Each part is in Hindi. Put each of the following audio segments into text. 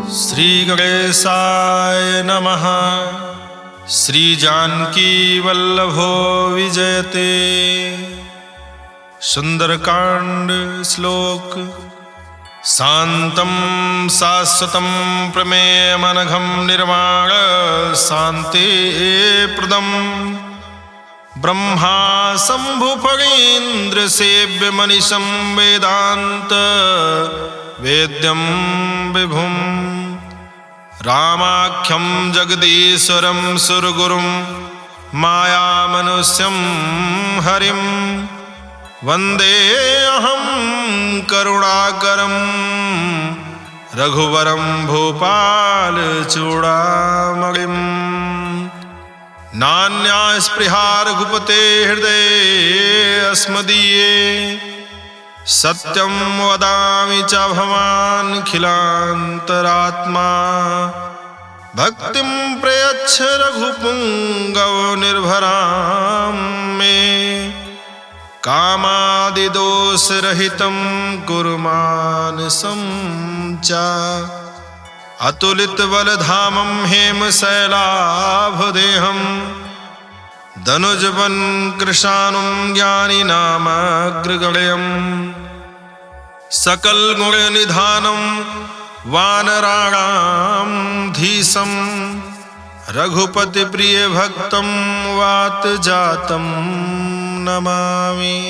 श्री गणेशाय नमः। श्री जानकी वल्लभो विजयते। सुंदरकांड श्लोक। शांतं शाश्वतं प्रमेयमनघं निर्वाण शांति प्रदं ब्रह्मा शंभुफणीन्द्र सेव्य मनीषं वेदांत वेद्यं विभुं रामाख्यं जगदीश्वरं सुरगुरुं मायामनुष्यं हरिं वंदे अहं करुणाकरं रघुवरं भूपालचूडामणिं। नान्या स्पृहा रघुपते हृदये अस्मदीये सत्यं वदामि च भवानखिलान्तरात्मा। भक्तिं प्रयच्छ रघुपुङ्गव निर्भरां मे कामादिदोषरहितं कुरु मानसं च। अतुलितबलधामं हेमशैलाभदेहं धनुजवन् कृशानुं ज्ञानिनामग्रगण्यं सकलगुणनिधानं वानराणां धीशं रघुपतिप्रियभक्तं वातजातं नमामि।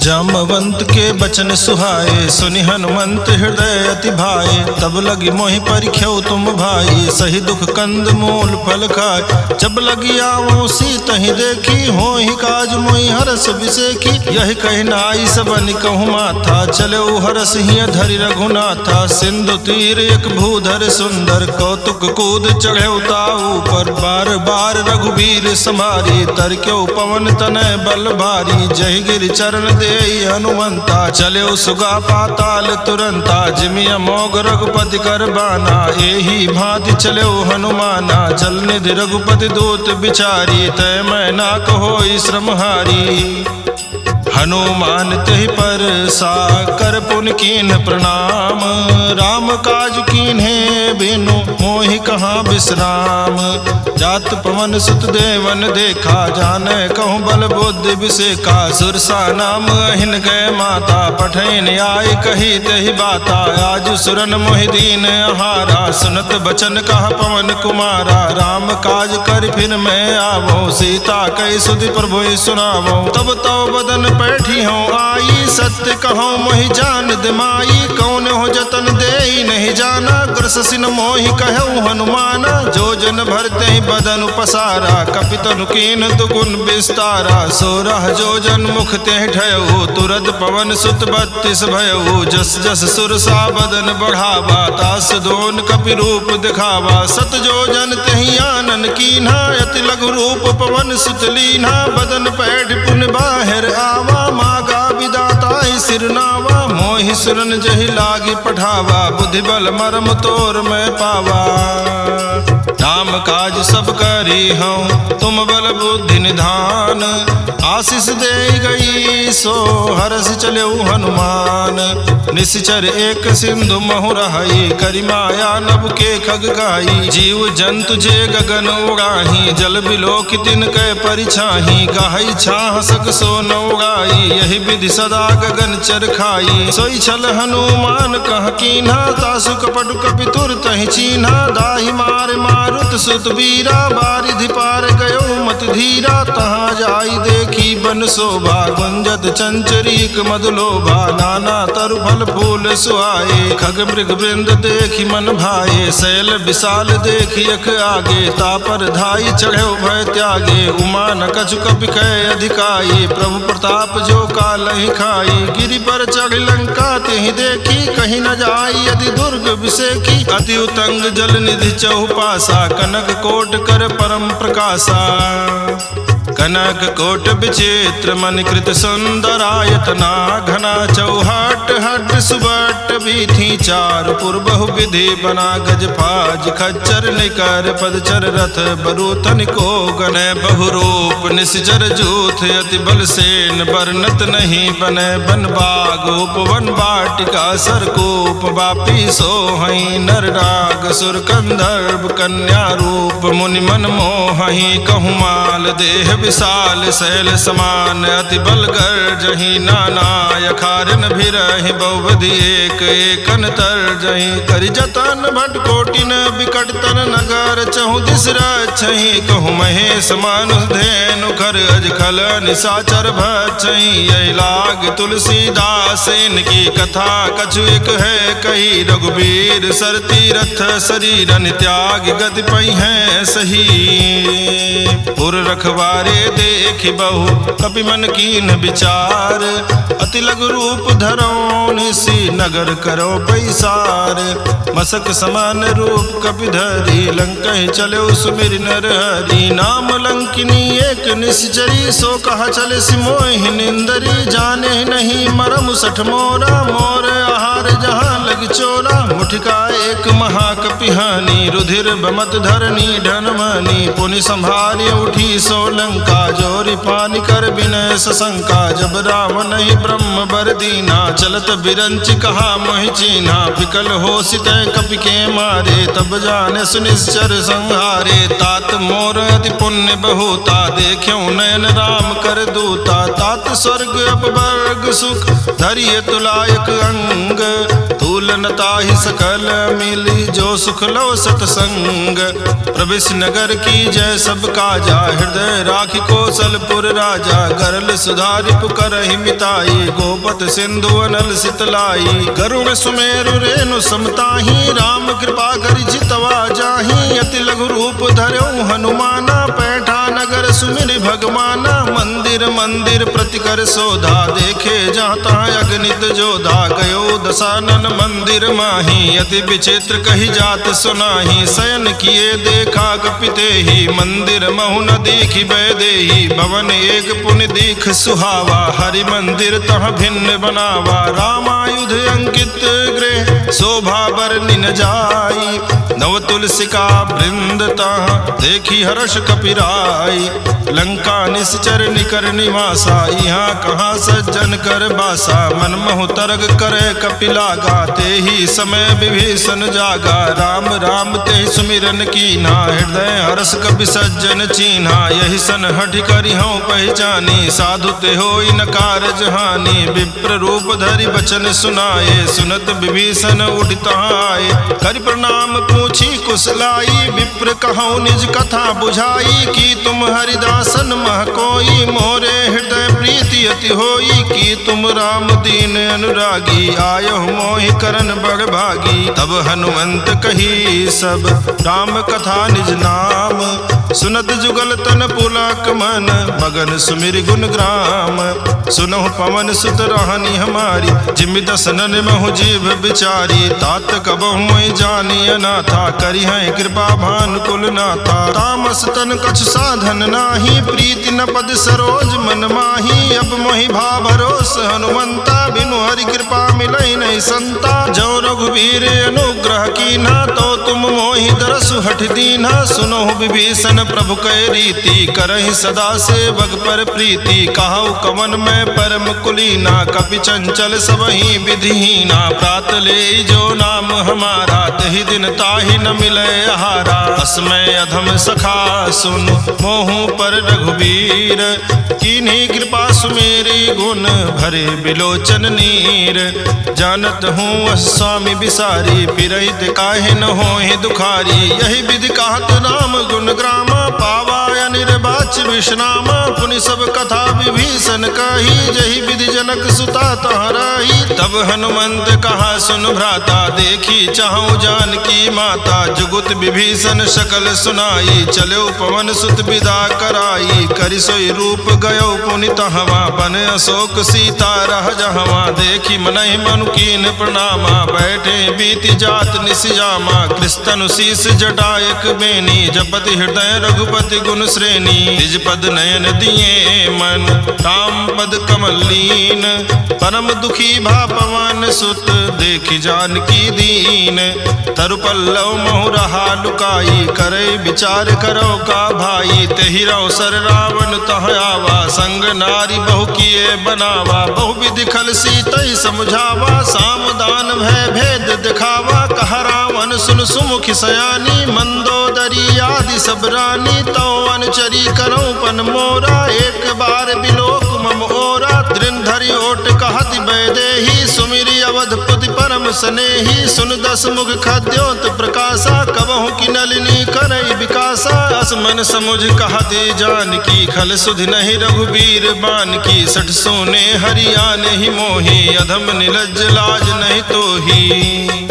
जामवंत के बचन सुहाए सुनि हनुमंत हृदय अति भाए। तब लगी मोहि परिख्यौ तुम भाई सही दुख कंद मूल फल खाए। जब लगी आवो सीतहि देखी होहि काज मोहि हरस बिसेखी। यही कहि नाई सबनि कहु माथा चले हरस हिय धरि रघुनाथा। सिंधु तीर एक भूधर सुंदर कौतुक कूद चढ़े ताऊ पर। बार बार रघुबीर समारी तरक्यो पवन तनय बल भारी। जय गिरि चरण दे हनुमंता चले सुगा पाताल तुरंता। जिमि अमोघ रघुपति कर बाना एही भांति चले हनुमाना। जल निधि रघुपति दूत बिचारी तय मैं ना कहो श्रम हारी। हनुमान तेहि पर सा कर पुन कीन्ह प्रणाम। राम काज कीन्हे बिनु मोहि कहाँ विश्राम। जात पवन सुत देवन देखा जाने कहूँ बल बुद्धि विसेखा। सुरसा नाम अहिन गए माता पठैन आय कही तेहि बाता। आज सुरन मोहि दीन आहारा सुनत बचन कह पवन कुमारा। राम काज कर फिर मैं आवो सीता कई सुधि प्रभु सुनावो। तब तो बदन बैठी हूँ आई सत्य कहूँ मोहि जान दिमाई। कौन हो जतन दे नहीं जाना ग्रसिन मोहि कहूँ हनुमाना। जो जन भरते ही बदन पसारा कपितनु कीन दुगुन विस्तारा। 16 जो जन मुख ते ठयऊ तुरत पवन सुत 32 भयऊ। जस जस सुरसा बदन बढ़ावा तास दोन कपि रूप दिखावा। 7 जो जन तेहि आनन कीन्हा अति लघु रूप पवन सुत लीन्हा। बदन पैठ पुन बाहिर आवा मागा विदाता सिरनावा। मोहि सुरन जहि लागी पठावा बुद्धि बल मरम तोर मैं पावा। नाम काज सब करी हूँ तुम बल बुद्धि निधान। आशीष दे गई सो हरस चले हनुमान। निश्चर एक सिंधु महु रहाई करि माया नभ के खग गाई। जीव जंतु जे गगन उड़ाही जल बिलोक तिन कै परिछाही। गाही छाह सक सो न उड़ाई यही विधि सदा गगन चर खाई। सोई छल हनुमान कह कीन्हा तासु कपटु कपि तुर तहि चीन्हा। दाहि मार मारुत सुत बीरा बारिधि पार गयो मत धीरा। तहाँ जाई देखी बन शोभा गुंजत चंचरीक मधुलोभा। नाना तरु फल फूल सुहाए खग मृग वृंद देखी मन भाए। शैल विशाल देखी अख आगे तापर धाई चढ़े भय त्यागे। उमा न कछु कपि कै अधिकाई प्रभु प्रताप जो कालहि खाई। गिरि पर चढ़ लंका तेहि देखी कहीं न जाई यदि दुर्ग विसेखी। अति उतंग जल निधि चहुपासा कनक कोट कर परम प्रकाशा। कनक कोट विचित्र मन कृत सुंदरायतना घना चौहट हट सुबट बीथी चार पूर्व विधि बना गज फाज खच्चर निकर पदचर रथ बरूथन को गने बहुरूप निश्चर जूथ अति बल सेन बरनत नहीं बने बन बाग उपवन वाटिका सरकूप वापी सोहई नर राग सुर कंदर्भ कन्या रूप मुनि मन मोहई कहूमाल देह विशाल शैल समान अति बल गर्जहि नाना यखारन भिरहि बहुविधि एक एकन तरजहि करि जतन भट कोटिन बिकट तन नगर चहु दिस रक्षहि कहु महेश मानुष धेनु खर अजखल निशाचर भक्षहि यही लाग तुलसीदास इनकी कथा कछु एक है कही रघुबीर सर तीरथ शरीरन त्याग गति पई है सही पुर रखवारे देख बहु कपि मन कीन विचार अति लघु रूप धरो निसी नगर करो पैसार मसक समान रूप कपि धरी लंकहि चलो सुमिर नर हरि नाम लंकिनी एक निश्चरी सो कहा चले सिमोहि निंदरी जाने नहीं मरम सठ मोरा मोर आहार जहाँ लग चोरा मुठिका एक महाकपिहानी रुधिर बमत धरनी ढनमनी पुनि संभाली उठी सो लंका जोरी पानी कर विनय सशंका जब रावण ही ब्रह्म बर दीना चलत बिरंच कहा मोहि चीन्हा विकल हो सितय कपि के मारे तब जाने सुनिश्चर संहारे तात मोर अति पुण्य बहुता देख्यो नयन राम कर दूता तात स्वर्ग अपवर्ग सुख धरिय तुलायक अंग तूलनता ही सकल मिली जो सुख लो सतसंग प्रविश नगर की जय सब काजा हृदय राखी कौशलपुर राजा गरल सुधारि पुकरहि मिताई गोपत सिंधु अनल सितलाई गरुड़ सुमेरु रेणु समताही राम कृपा करि जितवा जाही अति लघु रूप धर्यो हनुमाना पैठा नगर सुमिर भगवाना मंदिर मंदिर प्रतिकर सोधा देखे जहाँ तहाँ अगणित जोधा गयो दशानन मंदिर माही अति विचित्र कही जात सुनाही शयन किए देखा कपिते ही मंदिर महु न दीखि बैदेही भवन एक पुण्य दीख सुहावा हरि मंदिर तह भिन्न बनावा रामायुध अंकित गृह शोभा बरनि न जाई नव तुलसिका वृंद तह देखी हर्ष कपिराई लंका निश्चर निकर निवासा यहाँ कहाँ सज्जन कर बासा मन मोह तरग करे कपिलागा ते ही समय विभीषण जागा राम राम ते सुमिरन कीन्हा हृदय हर्ष कपि सज्जन चीन्हा यही सन हठ करि हूँ पहचानी साधु ते होई न कारज हानि विप्र रूप धरि बचन सुनाए सुनत विभीषण उठ तहाँ आए करि प्रणाम पूछी कुशलाई विप्र कहूँ निज कथा बुझाई की तुम हरिदासन मह कोई मोरे हृदय प्रीति अति होई की तुम राम दीन अनुरागी आयो मोहि करन बड़ भागी तब हनुमंत कही सब राम कथा निज नाम सुनत जुगल तन पुलक मन मगन सुमिर गुण ग्राम सुनहु पवन सुत रहनी हमारी जिमि दसनन महु जीव बिचारी तात कबहु मोहि जानी अनाथा करी है कृपा भान कुल नाथा तामस तन कछु साधन नाही प्रीति न पद सरोज मन माही अब मोहि भा भरोस हनुमंता बिनु हरि कृपा मिलई नहीं संता जो रघुवीर अनुग्रह कीन्हा तो तुम मोहि दरसु हठ दीन्हा सुनहु विभीषण प्रभु कै रीति करहि सदा सेवक पर प्रीति कहु कवन में परम कुलीना कपि चंचल सबहि विधिहीना प्रात ले जो नाम हमारा तहि दिन ताहि न मिले आहारा अस्मय अधम सखा सुन मोहु पर रघुवीर कीन्ही कृपा सुमेरी गुण भरे बिलोचन नीर जानत हूँ स्वामी बिसारी फिरहित काहे न होहि दुखारी यही विधि कहत राम गुण ग्रामा पावा निर्वाच विश्रामा पुनि सब कथा विभीषण कही जही विधि जनक सुता तहराही तब हनुमंत कहा सुन भ्राता देखी चाहूँ जानकी माता, जुगुत विभीषण सकल सुनाई, चलो पवन सुत विदा कराई, करि सोई रूप गयो पुनित हवा, बन अशोक सीता रह जहवा, देखी मनहि मनु कीन प्रणामा, बैठे बीति जात निसियामा, कृष्ण शीस जटायक बेनी, जपति हृदय रघुपति गुण श्रेणी, निज पद नयन दिए मन, राम पद कमल लीन, परम दुखी भा पवन सुत, देखि जानकी दीन, तरु पल्लव महु रहा लुकाई, करे विचार करो का भाई, तेहि अवसर रावण तह आवा, संग नारी बहु किए बनावा, बहु विधि खल सीतई समझावा, सामदान भय भेद दिखावा, कहा रावण सुन सुमुखि सयानी, मंदोदरी आदि सब रानी, तो अनुचरी करो पन मोरा, एक बार बिलोक मम ओरा, दृढ़ धरि ओट कहति वैदेही, सुमिरि अवधपुति परम सनेही, सुन दस मुख खद्योत प्रकाशा, कबहु की नलिनी करई विकासा, असमन समुझ कहते जानकी, खल सुधि नहीं रघुबीर बान की, सठ सोने हरियाण ही मोही, अधम निलज्ज लाज नहीं तोही,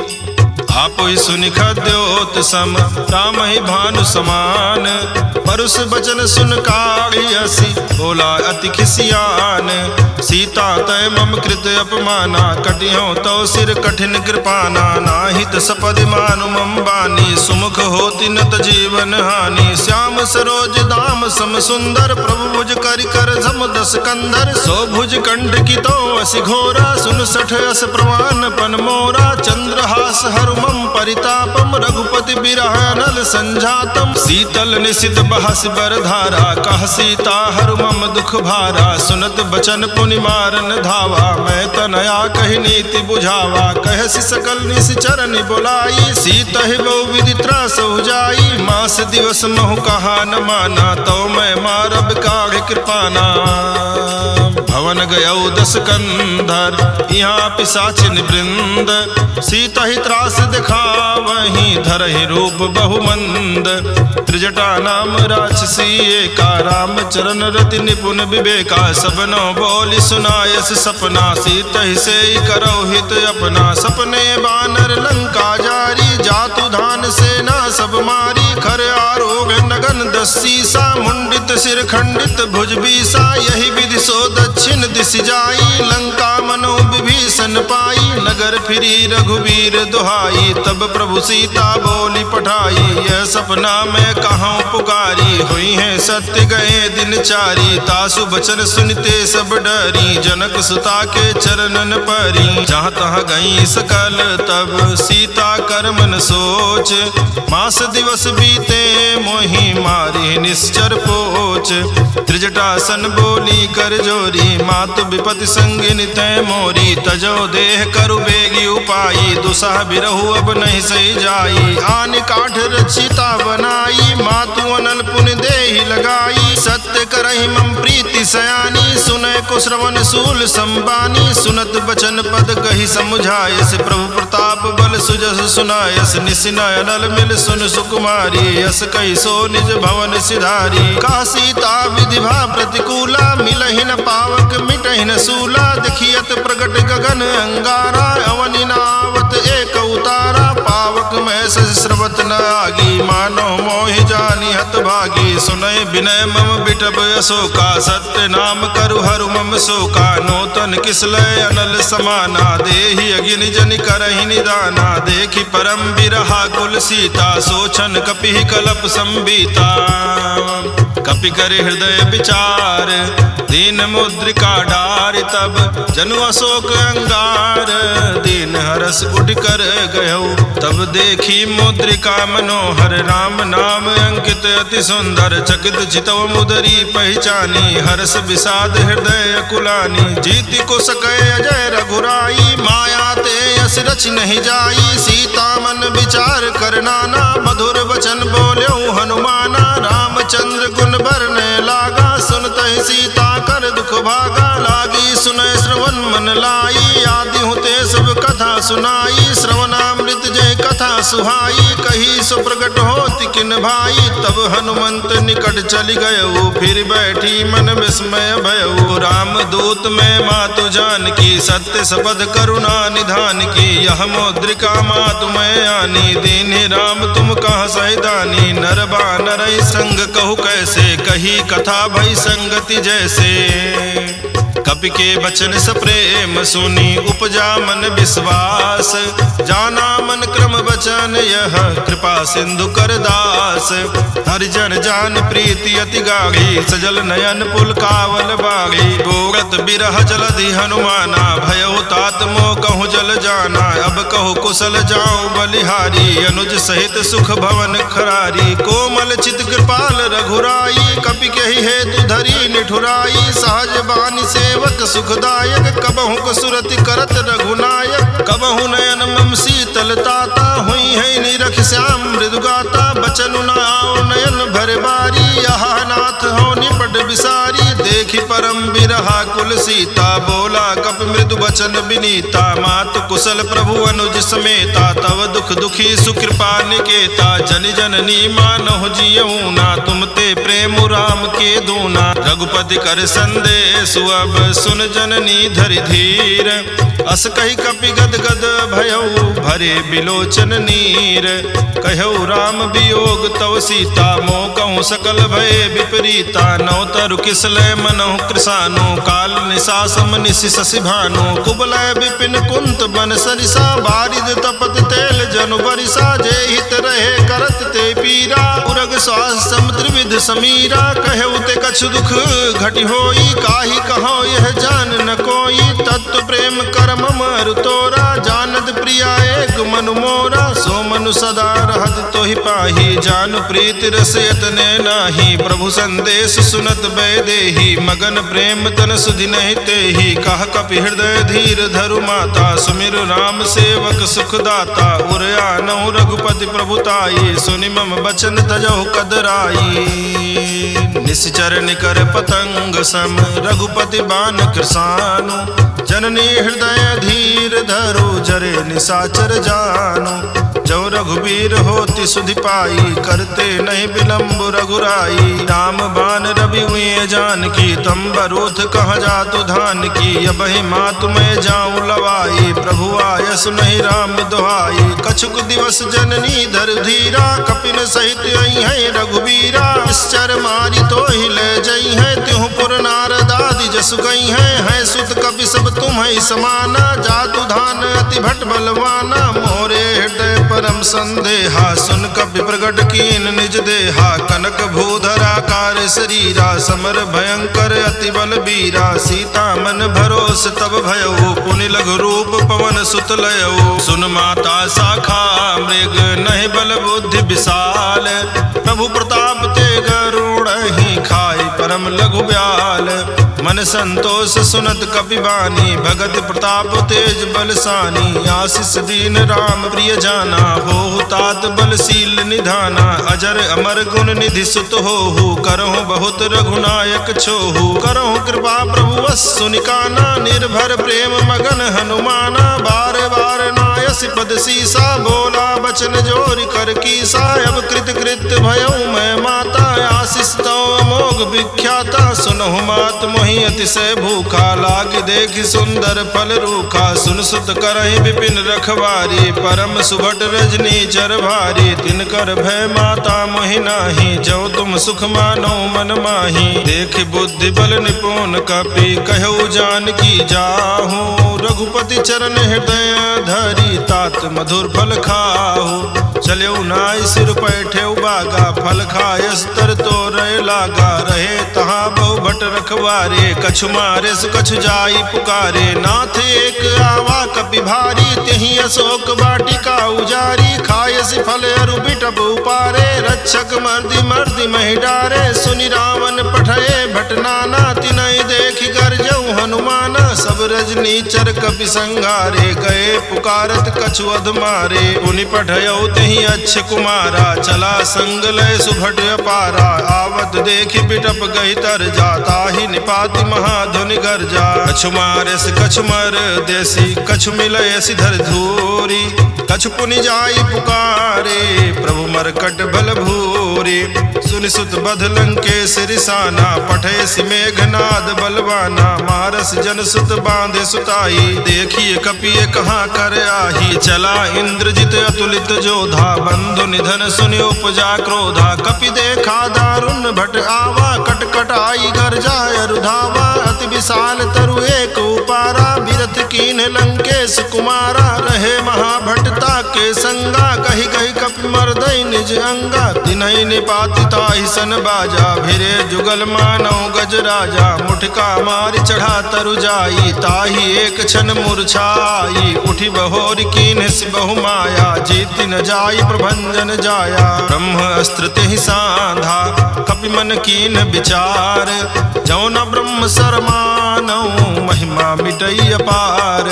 आपो ही सुनि खद्योत सम, राम ही भानु समान, परुष बचन सुन काढ़ी हसी, बोला अति खिसियान, सीता तय मम कृत अपमाना, कटियो तो सिर कठिन कृपाना, नाहित सपदि मानु मम बानी, सुमुख होति नत जीवन हानि, श्याम सरोज दाम सम सुंदर, प्रभु भुज करि कर झम दस कंधर, सो भुज कंठ की तो असि घोरा, सुन सठ अस प्रवान पन मोरा, चंद्रहास हरु मम परितापम, रघुपति बिरह नल संजातम, शीतल निशित बहस बर धारा, कह सीता हरु मम दुख भारा, सुनत बचन पुनि मारन धावा, मैं तनया कहि नीति बुझावा, कहसि सकल निस चरण बुलाई, सीता ही बहु विधि त्रास जाई, मास दिवस महु कहा न माना, तो मैं मारब काढ़ कृपाना, भवन गयौ दस कंधर, यहाँ पिशाचिन वृंद, सीता ही त्रास दिखावहि, धरहि रूप बहुमंद, त्रिजटा नाम राक्षसी एका, राम चरण रति निपुण विवेका, सबनो बोली सुनायस सपना, सीता ही से करो हित अपना, सपने बानर लंका जारी, जातु धान सेना सब मारी, खर आरोग नगन दस सीसा, मुंडित सिर खंडित भुज बीसा, यही विधि सो दक्षिण दिश जाई, लंका मनो विभीषण पाई, नगर फिरी रघुवीर दुहाई, तब प्रभु सीता बोली पठाई, यह सपना मैं कहाँ पुकारी, हुई है सत्य गए दिन चारी, तासु बचन सुनते सब डरी, जनक सुता के चरणन परी, जहाँ तहाँ गई सकल तब सीता कर मन सोच, मास दिवस बीते मोहि मारी निश्चर पोच, त्रिजटासन बोली कर जोरी, मातु विपति संगिन तय मोरी, तजो देह करु बेगी उपाई, दुसह बिरहु अब नहीं सही जाई, आन काठ रचिता बनाई, मातु अनल पुनि देहि लगाई, सत्य करहि मम प्रीति सयानी, सुनय को श्रवण सूल संबानी, सुनत बचन पद कहि समुझायस, प्रभु प्रताप बल सुजस सुनायस, निसिनय अनल मिल सुन सुकुमारी, यस कहि सो निज भवन सिधारी, का सीता विधि भा प्रतिकूला, मिलहि न पावक मिटहि न सूला, देखियत प्रगट गगन अंगारा, अवनि नावत एक उतारा, पावक में श्रवत न आगी, मानो मोहि जानी हत भागी, सुनय विनय मम बिटब अशोका, सत्य नाम करु हरु मम शोका, नूतन किसलय अनल समाना, देहि अगिन जनि करहि निदाना, देखि परम बिरहा कुल सीता, सोचन कपि कलप संबीता, कपि कर हृदय विचार, दीन मुद्रिका डारि, तब जनु अशोक अंगार, दीन हरस उठ कर गयो, तब देखी मुद्रिका मनोहर, राम नाम अंकित अति सुंदर, चकित चितव मुदरी पहचानी, हर्ष विषाद हृदय अकुलानी, जीति को सकै अजय रघुराई, माया ते यस रच नहीं जाई, सीता मन विचार कर नाना, मधुर वचन बोल्यो हनुमाना, रामचंद्र गुण बरने लागा, सुनत ही सीता कर दुख भागा, लागी सुनय श्रवण मन लाई, आदि होते सब कथा सुनाई, श्रवणामृत जय कथा सुहाई, कही सो प्रगट होति किन भाई। तब हनुमंत निकट चली गयऊ, फिर बैठी मन विस्मय भयऊ। राम दूत में मातु जान की, सत्य सबद करुणा निधान की। यह मौद्रिका मातु मैं आनी, दीन्हि राम तुम कहाँ सैदानी। नर बानर संग कहु कैसे, कही कथा भई संगति जैसे। कपि के बचन सप्रेम सुनी, उपजा मन विश्वास। जाना मन क्रम बचन यह, कृपा सिंधु कर दास। हरिजन जान प्रीति अति गाढ़ी, सजल नयन पुलकावल बागी। बोरत बिरह जलधि हनुमाना, भयो तात मोह कहूँ जल जाना। अब कहु कुशल जाऊं बलिहारी, अनुज सहित सुख भवन खरारी। कोमल चित कृपाल रघुराई, कपि कहि हेतु धरी निठुराई। सहज बानी सेवक सुखदायक, कबहु कसुरति करत रघुनायक। कबहु नयन मम शीतल ताता, हुई है निरख श्याम मृदुगाता। बचनु न आओ नयन भर बारी, यहाँ नाथ हो निपट विसारी। देखि परम बिरहा कुल सीता, बोला कपि मृदु बचन विनीता। मातु कुशल प्रभु अनुज समेता, तव दुख दुखी सुकृपा निकेता। जनि जननी मानहु जियऊ ना, तुम ते प्रेम राम के दूना। रघुपति कर संदेश अब सुन जननी धरि धीर। अस कही कपि गद गद भयऊ, भरे बिलोचन नीर। कहऊ राम वियोग तव सीता, मोह कहूँ सकल भय विपरीता। नौ तरु किसलय मनहु कृसानु, काल निशा सम निशि शशि भानु। कुबलय विपिन कुंत बन सरिसा, बारिद तपत तेल जनु बरिसा। जे हित रहे करत ते पीरा, उरग श्वास समुद्र विध समीरा। कहऊ ते कछु दुख घटि होई, काहि कहो यह जान न कोई। तत्व प्रेम करम मरु तोरा, जानत प्रिया एक मनु मोरा। सो मनु सदा रहत तोहि पाही, जानु प्रीति रस यतने नाही। प्रभु संदेश सुनत बैदेही, मगन प्रेम तन सुधि नहीं तेहि। कह कपि हृदय धीर धरु माता, सुमिरु राम सेवक सुखदाता। उर आनहु रघुपति प्रभुताई, सुनि मम बचन तजहु कदराई। निश्चर निकर पतंग सम, रघुपति बान कृसानु। जननी हृदय धीर धरो, जरे निशाचर जानो। जो रघुबीर होति सुधि पाई, करते नहीं विलम्ब रघुराई। राम बान रवि हुए जान की, तम बरूथ कह जातु धान की। अबहि मातु मैं जाऊं लवाई, प्रभु आयस नहीं राम दुहाई। कछुक दिवस जननी धर धीरा, कपिन सहित आई है रघुबीरा। निश्चर मारी तो हिले जई है, त्यों पुर नारद आदि जसु गई है। सुत कपि सब तुम है समाना, जातु धान अति भट बलवाना। मोरे हृदय परम संदेहा, सुन कपि प्रगट कीन निज देहा। कनक भूधरा कार शरीरा, समर भयंकर अति बल बीरा। सीता मन भरोस तब भयऊ, पुनि लघु रूप पवन सुत लयऊ। सुन माता शाखा मृग, नहीं बल बुद्धि विशाल। प्रभु प्रताप ते गरुड़ ही, खाई परम लघु ब्याल। मन संतोष सुनत कपि बानी, भगत प्रताप तेज बलसानी। आशीष दीन राम प्रिय जाना, हो तात बलशील निधाना। अजर अमर गुण निधि सुत होहु, करहु बहुत रघुनायक छोहु। करहु कृपा प्रभु वस सुनिकाना, निर्भर प्रेम मगन हनुमाना। बार बार नायस पद सीसा, बोला बचन जोरि कर कीसा। अब कृत कृत भयऊ मैं माता, आशीष तो अमोघ विख्याता। सुनहु मात मोहि अतिशय भूखा, लाग देखि सुंदर फल रूखा। सुन सुत करहि विपिन रखवारी, परम सुभट रजनी चर भारी। तिनकर भय माता मोहि नाही, जो तुम सुख मानो मन माही। देख बुद्धि बल निपुण कपि, कहु जानकी जाहू। रघुपति चरण हृदय धरी, तात मधुर फल खाहू। चलेऊ नाई सिर पैठे बागा, फल खायस तर तो रहे लागा। रहे तहाँ बहु भट रखवारे, कछु मारे सु कछु जाई पुकारे। नाथ एक आवा कपि भारी, तेहि अशोक वाटिका उजारी। खायस फल अरु बिटप उपारे, रक्षक मर्दि मर्दि महि डारे। सुनि रावण पठये भट नाना, तिनहि देखि गरजऊ हनुमाना। सब रजनी चर कपि संघारे, गए पुकारत कछु अध मारे। पुनि पठयऊ तेहि अच्छ कुमारा, चला संग लय सुभट अपारा। आवत देखि बिटप गहि तर जा, ताहि निपाति महाधुनि गर्जा। कछु मारे से कछु मर देसी, कछु मिलय सिधर धूरी। कछु पुनि जाई पुकारे, प्रभु मरकट भल भूरे। सुनि सुत बध लंकेश रिसाना, पठे सि मेघनाद बलवाना। मारस जन सुत बांधे सुताई, देखिए कपिए कहाँ कर आही। चला इंद्रजित अतुलित जोधा, बंधु निधन सुनि उपजा क्रोधा। कपि देखा दारुण भट आवा, कटकट आई गर्जाय रुधावा। अति विशाल तरु एक उपारा, बिरथ कीन लंकेश कुमारा। रहे महाभटता के संगा, कही कही कपि मर्दई निज अंगा। तिन्हि निपाति ताहि सन बाजा, भिरे जुगल मानव गज राजा। मुठका मारि चढ़ा तरु जाई, ताहि एक क्षण मूर्छाई। उठि बहोर कीन बहु माया, जीति न जाई प्रभंजन जाया। ब्रह्म अस्त्र तेहि साधा, कपि मन कीन विचार। जौन ब्रह्म सरमानौ, महिमा मिटई अपार।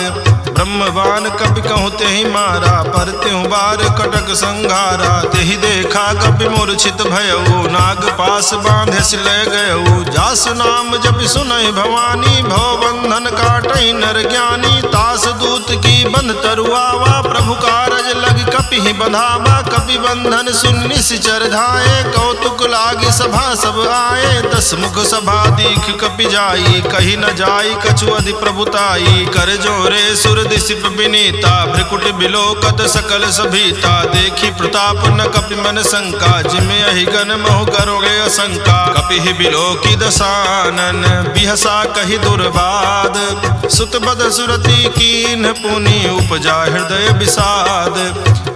ब्रह्मवान कपि कहूँ तेहि मारा, पर त्यों बार कटक संघारा। तेहि देखा कपि मूर्छित भयउ, नाग पास बांधे सिलय गयउ। जासु नाम जपि सुनहि भवानी, भव बंधन काटहि नर ज्ञानी। तास दूत की बंध तरुआवा, प्रभु कारज लग कपि ही बंधावा। कपि बंधन सुन निश्चर धाये, कौतुक लागी सभा सब आए। दस मुख सभा दीख कपि जाई, कही न जाई कछु अधि प्रभुताई। कर जोरे सुर दिसिप विनीता, भ्रिकुट बिलोकत सकल सभीता। देखी प्रताप न कपि मन शंका, जिमे अहिगन महु करोगे असंका। कपि ही बिलोकी दसानन, बिहसा कही दुर्बाद। सुत बद सुरति कीन्ह पुनि, उपजा हृदय विषाद।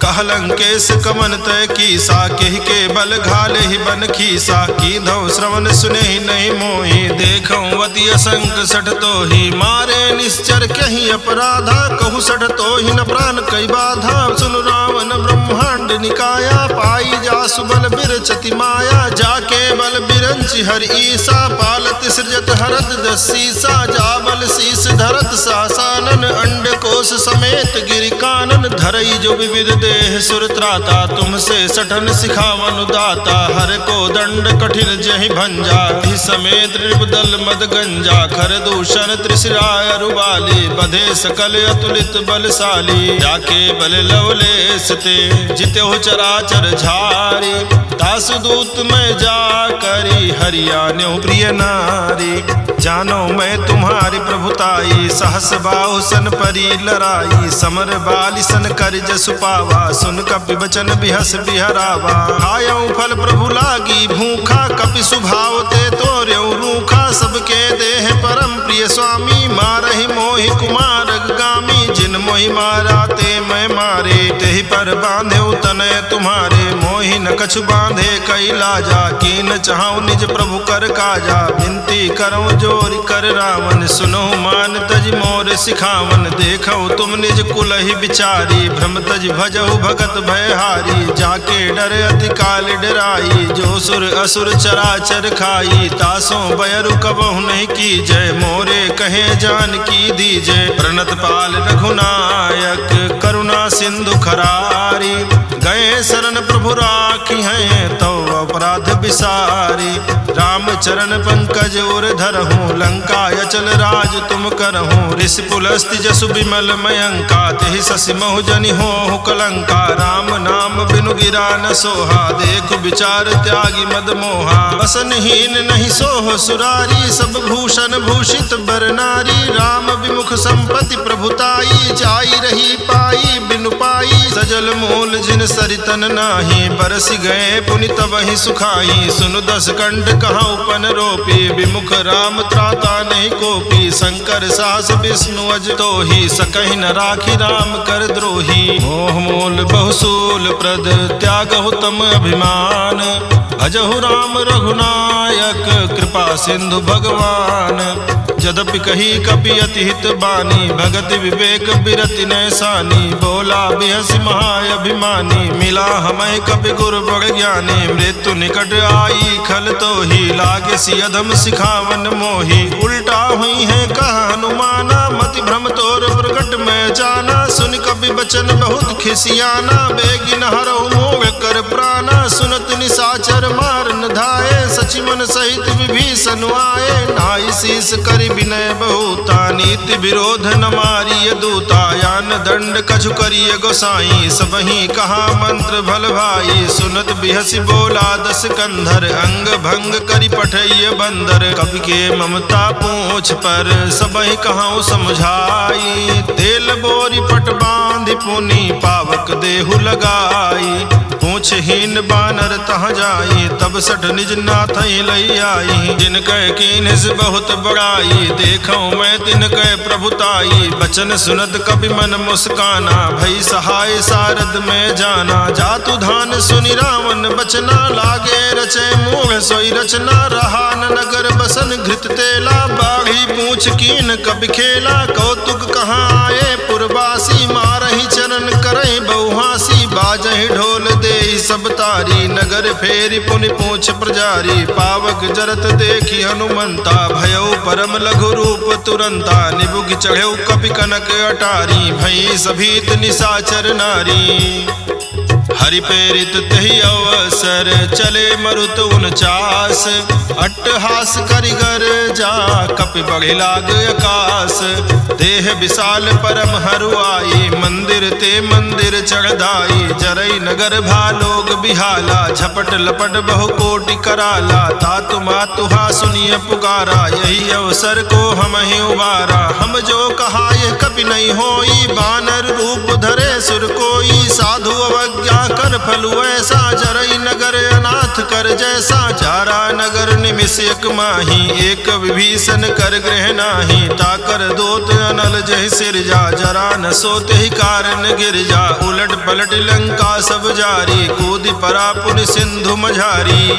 कह लंकेश कमन तय कीसा, केहि के बल घाले ही बन खीसा। कीधौ श्रवण सुनेहि नहीं मोहि, देखऊं अति असंक सठ तोहि। मारे निश्चर कहीं अपराधा, कहु सठ तोहि न प्राण कई बाधा। सुन रावण ब्रह्मांड निकाया, पाई जासु बल बिरचति माया। जाके बल बिरंचि हर ईसा, पालत सृजत हरत दसीसा। जा बल शीस धरत सासानन, अंड कोश समेत गिरि कानन। धरई जो विविध देह सुर त्राता, तुमसे सठन सिखावन दाता। हर को दंड कठिन जहि भंजा, हि समेत नृपदल मद गंजा। खर दूषण त्रिशिराय रुबाली, बधे सकल अतुलित बलशाली। जाके बल लवलेश ते, जितेहु चराचर झारी। तासु दूत में जा करी, हरियाण्यो प्रिय नारी। जानो मैं तुम्हारी प्रभुताई, सहस बाहु सन परी लराई। समर बाली सन कर जसु पावा, सुन कपि बचन बिहस बिहरावा। खायऊ फल प्रभु लागी भूखा, कपि सुभाव ते तोर्यऊ रूखा। सबके देह परम प्रिय स्वामी, मारहि मोहि कुमार गामी। जिन मोहि मारा ते मैं मारे, तेहि पर बांधे तनय तुम्हारे। मोहि न कछु बांधे कई लाजा, कीन चाहूं निज प्रभु कर काजा। विनती करऊं जोरि कर रावण, सुनो मान तज मोर सिखावन। देखो तुम निज कुल ही विचारी, भ्रम तज भजहु भगत भयहारी। जाके डर अति काल डराई, जो सुर असुर चराचर खाई। तासों बयरु कबहु नहीं की जय, मोरे कहे जान की दीजय। प्रणत पाल रघुनायक, करुणा सिंधु खरारी। गए शरण प्रभु राखी हैं, तो अपराध विसारी। राम चरण पंकज उर धरहूँ, लंका अचल राज तुम करहूँ। ऋषि पुलस्ति जसु विमल मयंका, तेहि शशि महु जनि होहु कलंका। राम नाम बिनु गिरा न सोहा, देखु विचार त्यागी मद मोहा। बसनहीन नहीं सोह सुरारी, सब भूषण भूषित बर नारी। राम विमुख संपत्ति प्रभुताई, जाई रही पाई बिनु पाई। सजल मूल जिन सरितन नाही, बरस गए पुनि तबहि सुखाई। सुनु दस कंठ कहाँ उपन रोपी, विमुख राम त्राता नहीं कोपी। शंकर सास विष्णु अज तोहि, सकहि न राखी राम कर द्रोही। मोह मूल बहुसूल प्रद, त्यागहु तम अभिमान। भजहु राम रघुनायक, कृपा सिंधु भगवान। यद्यपि कही कपि अति हित बानी, भगति विवेक बिरति नैसानी। बोला बिहसि महाअभिमानी, मिला हमें कपि गुरु बड़ ज्ञानी। मृत्यु निकट आई खल तोहि, लागे सि अधम सिखावन मोहि। उल्टा हुई है कह हनुमाना, मति भ्रम तोर प्रगट में जाना। सुन कपि बचन बहुत खिसियाना, बेगिन हरहु मोह कर प्राणा। सुनत निशाचर मार न धाये, सचि पवन सहित विभीषण आए, नाई शीस करि विनय बहुता, नीति विरोध न मारिय दूता, यान दंड कछु करिय गोसाई, सबहि कहा मंत्र भल भाई, सुनत बिहसि बोला दस कंधर, अंग भंग करि पठैय बंदर, कवि के ममता पूछ पर सबहि कहूँ समझाई, तेल बोरी पट बांधि पुनि पावक देहु लगाई, पूछहीन बानर तह जाई, तब सठ निज नाथ लई आई, जिनकै कीन्ह बहुत बड़ाई, देखो मैं तिनकै प्रभुताई, बचन सुनत कपि मन मुस्काना, भई सहाय सारद में जाना, जातु धान सुनि रावण बचना, लागे रचे मूढ़ सोई रचना, रहा न नगर बसन घृत तेला, बाढ़ी पूछ कीन कपि खेला, कौतुक कहाँ आए पुरवासी, मारहि चरण करहि बहुहासी, बाजहि ढोल देहि सब तारी, नगर फेरि पुनि पूछ प्रजारी, पावक जरत देखि हनुमंता, भयउ परम लघु रूप तुरंता, निबुघ चढ़ेउ कपि कनक अटारी, भई सभीत निशाचर नारी, हरि प्रेरित तहि अवसर, चले मरुत 49, अट्टहास करिगर जा, कपि बढ़ि लाग आकाश, देह विशाल परम हरुआई, मंदिर ते मंदिर चढ़दाई, जरई नगर भालोग बिहाला, झपट लपट बहु कोटि कराला, तातु मातुहा सुनिय पुकारा, यही अवसर को हम ही उबारा, हम जो कहा यह कपि नहीं होई, बानर रूप धरे सुर कोई, साधु अवज्ञा कर फलु ऐसा, जरई नगर अनाथ कर जैसा, चारा नगर निमिष एक माही, एक विभीषण कर गृह नाही, ताकर दोत अनल जहि सिरजा, जरा न सोते ही कारण गिर जा, उलट पलट लंका सब जारी, कूदि परा पुनि सिंधु मझारी,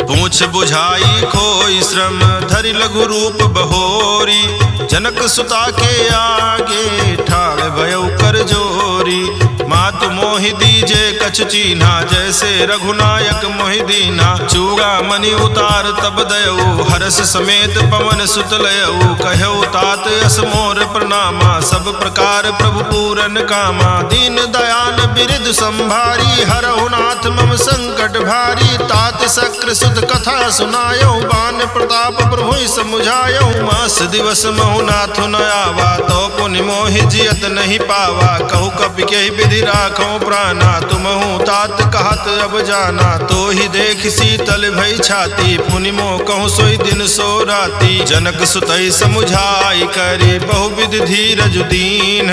पूछ बुझाई खोई श्रम, धरि लघु रूप बहोरी, जनक सुता के आगे ठाड़ भयउ कर जोरी, मातु मोहि दीजे कछु चीन्हा, जैसे रघुनायक मोहि दीना, चूड़ा मणि उतार तब दयऊ, हरस समेत पवन सुत लयऊ, कहऊ तात अस मोर प्रणामा, सब प्रकार प्रभु पूरन कामा, दीन दयाल बिरिद संभारी, हरहु नाथ मम संकट भारी, तात शक्र सुत कथा सुनायऊ, बान प्रताप प्रभु समुझायऊ, मास दिवस महु नाथु न आवा, तो पुनि मोहि जियत नहीं पावा, कहु कपि के विधि राखो प्राणा, तुमहु तात कहत अब जाना, तो ही देख शीतल भई छाती, पुनि मोह कहूँ सोई दिन सो राती, जनक सुतई समुझाई करी, बहुविध धीरज दीन,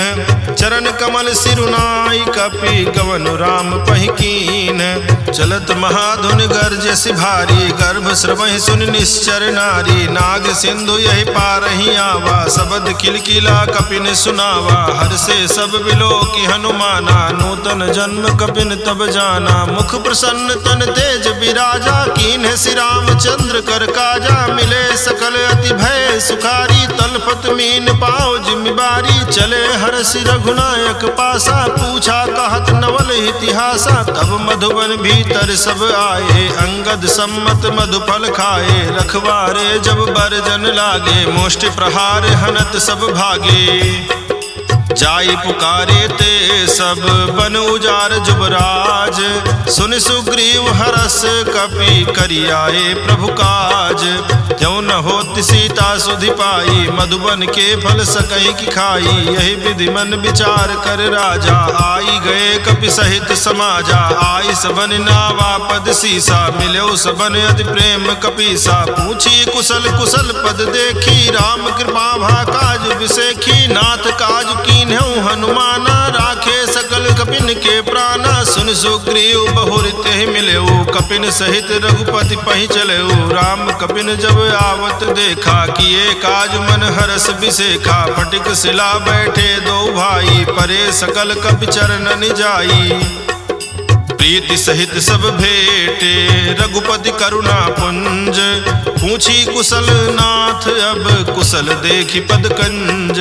चरण कमल सिरुनाई, कपि कवनु राम पहिकीन, चलत महाधुन गर्जस भारी, गर्भ श्रवहि सुनि निश्चर नारी, नाग सिंधु यही पारहि आवा, शबद किलकिला कपिन सुनावा, हर से सब बिलोकि हनुमाना, नूतन जन्म कपिन तब जाना, मुख प्रसन्न तन तेज विराजा, कीन्ह श्री रामचंद्र कर काजा, मिले सकल अति भय सुखारी, तलपत मीन पाओ जिम्मेवारी, चले हर्षि रघुनायक पासा, पूछा कहत नवल इतिहासा, तब मधुबन भीतर सब आए, अंगद सम्मत मधुफल खाए, रखवारे जब बरजन लागे, मुष्टि प्रहार हनत सब भागे, जाई पुकारे ते सब बन उजार जुबराज, सुन सुग्रीव हरस कपि करियाए प्रभु काज, त्यों न होति सीता सुधि पाई, मधुबन के फल सकई की खाई, यही विधि मन विचार कर राजा, आई गए कपि सहित समाजा, आई सबन नावा पद सीसा, मिलो सबन अति प्रेम कपीसा, पूछी कुशल कुशल पद देखी, राम कृपा भा काज विसेखी, नाथ काज कीन्हु हनुमाना, राखे सकल कपिन के प्राणा, सुन सुग्रीव बहुरित ही मिलेऊ, कपिन सहित रघुपति पहि चलेऊ, राम कपिन जब आवत देखा, किए काज मन हरस बिसेखा, फटिक शिला बैठे दो भाई, परे सकल कपि चरण जाई, प्रीति सहित सब भेटे रघुपति करुणा पुंज, पूछी कुशल नाथ अब कुशल देखी पद कंज,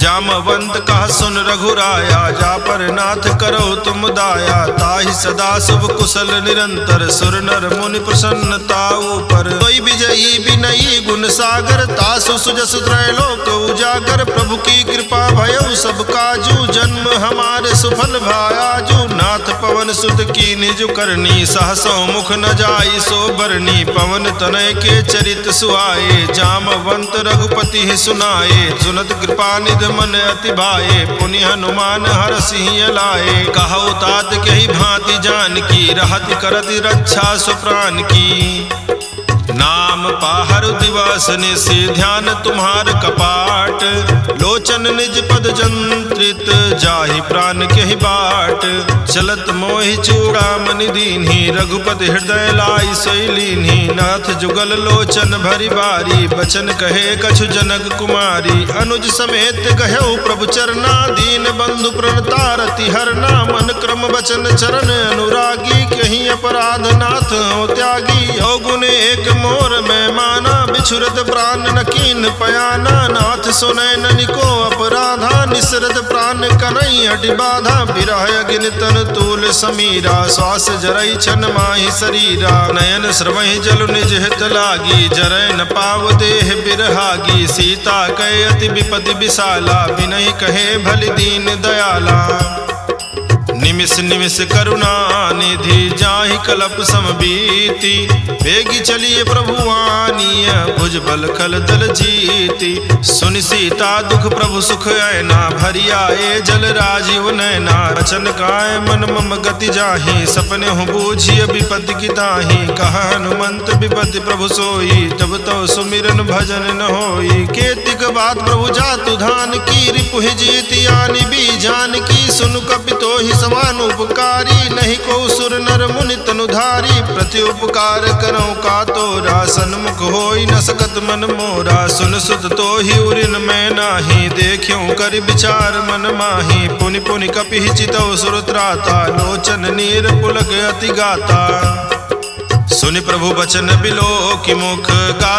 जामवंत कहा सुन रघुराया, जा पर नाथ करो तुम दाया, ताहि सदा शुभ कुशल निरंतर, सुर नर मुनि प्रसन्नता ऊपर, कोई विजयी विनयी गुण सागर, तासु सुजस त्रैलोक उजागर, प्रभु की कृपा भयउ सब काजू, जन्म हमारे सुफल भायाजू, नाथ पवन सुत की निज करनी, सहसो मुख न जाई सो बरनी, पवन तनय के चरित सुहाए, जामवंत रघुपति ही सुनाए, सुनत कृपा निध मन अति भाए, पुनि हनुमान हरषि लाए, कहु तात कही भांति जान की, रहति करति रक्षा सुप्राण की, नाम पाहर दिवस निशि ध्यान तुम्हार कपाट, लोचन निज पद जंत्रित जाहि प्राण केहि बाट, चलत मोहि चूड़ामणि दीन्हि, रघुपति हृदय लाई सोई लीन्हि, नाथ जुगल लोचन भरि बारी, बचन कहे कछु जनक कुमारी, अनुज समेत कहऊ प्रभु चरना, दीन बंधु प्रणतारति हरना, मन क्रम बचन चरण अनुरागी, कहीं अपराध नाथ हो त्यागी, अवगुण एक मोर मैं माना, बिछुरत प्राण न कीन पयाना, नाथ सुनय ननिको अपराधा, निसरत प्राण कनई हटि बाधा, बिरह अग्नि तन तूल समीरा, श्वास जरई छन माहि शरीरा, नयन स्रवहि जल निज हित लागी, जरय न पाव देह बिरहागी, सीता कहे अति विपति विशाला, बिनहि कहे भलि दीन दयाला, निमिष निमिष करुणा निधि जाहि कलप समबीति, बेगी चलिए प्रभु आनीय भुज बल खल दल जीति, सुनि सीता दुख प्रभु सुख ऐना, भरि आए जल राजीव नैना, रचन काय मन मम गति जाहि, सपने हो बूझिय विपत्ति की ताहि, कहा हनुमंत विपत्ति प्रभु सोई, तब तो सुमिरन भजन न होई, केतिक बात प्रभु जातु धान की, रिपु जीति आनि बीजान की, सुनु कपितो ही समान उपकारी, नहीं को सुर नर मुनि तनुधारी, प्रति उपकार करो का तोरा, सन्मुख होई न सकत मन मोरा, सुन सुत तो ही उरिन मैं नाही, देखियो कर विचार मन माही, पुनि पुनि कपि चितौ सुर त्राता, लोचन नीर पुलक अति गाता, सुनि प्रभु बचन बिलो की मुख, गा